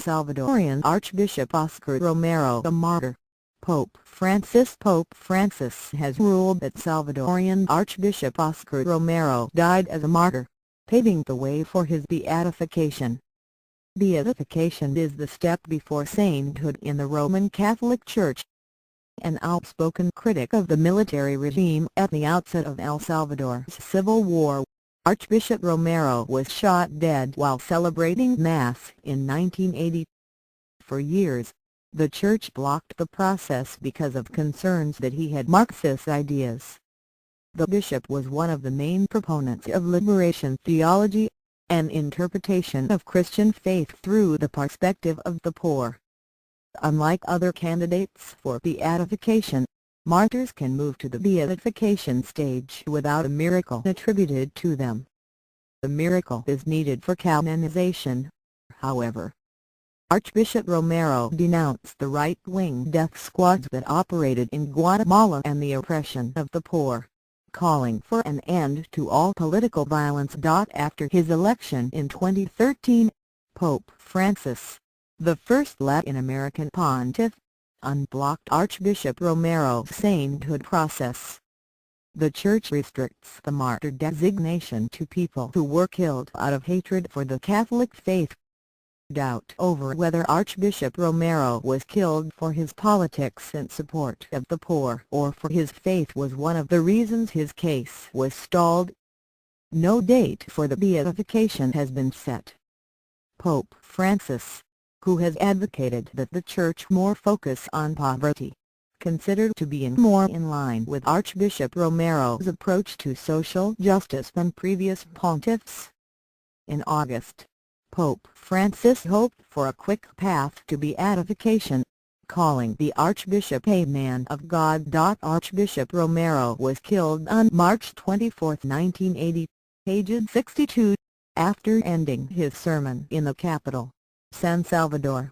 Salvadorian Archbishop Oscar Romero a martyr. Pope Francis has ruled that Salvadorian Archbishop Oscar Romero died as a martyr, paving the way for his beatification. Beatification is the step before sainthood in the Roman Catholic Church. An outspoken critic of the military regime at the outset of El Salvador's civil war, Archbishop Romero was shot dead while celebrating Mass in 1980. For years, the Church blocked the process because of concerns that he had Marxist ideas. The bishop was one of the main proponents of liberation theology, an interpretation of Christian faith through the perspective of the poor. Unlike other candidates for beatification, martyrs can move to the beatification stage without a miracle attributed to them. The miracle is needed for canonization, however. Archbishop Romero denounced the right-wing death squads that operated in Guatemala and the oppression of the poor, calling for an end to all political violence. After his election in 2013, Pope Francis, the first Latin American pontiff, unblocked Archbishop Romero's sainthood process. The Church restricts the martyr designation to people who were killed out of hatred for the Catholic faith. Doubt over whether Archbishop Romero was killed for his politics and support of the poor or for his faith was one of the reasons his case was stalled. No date for the beatification has been set. Pope Francis, who has advocated that the Church more focus on poverty, considered to be more in line with Archbishop Romero's approach to social justice than previous pontiffs. In August, Pope Francis hoped for a quick path to beatification, calling the Archbishop a man of God. Archbishop Romero was killed on March 24, 1980, aged 62, after ending his sermon in the capital, San Salvador.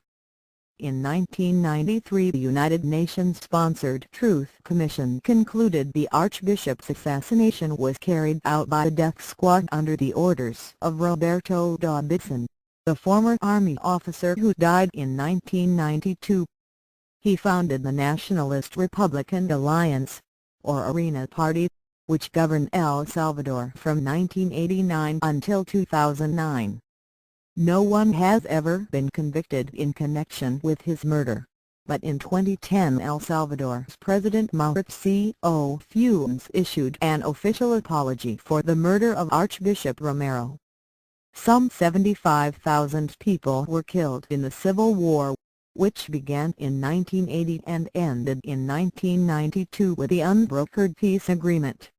In 1993, the United Nations-sponsored Truth Commission concluded the Archbishop's assassination was carried out by a death squad under the orders of Roberto Davidson, the former army officer who died in 1992. He founded the Nationalist Republican Alliance, or ARENA Party, which governed El Salvador from 1989 until 2009. No one has ever been convicted in connection with his murder, but in 2010 El Salvador's President Mauricio Funes issued an official apology for the murder of Archbishop Romero. Some 75,000 people were killed in the Civil War, which began in 1980 and ended in 1992 with the unbrokered peace agreement.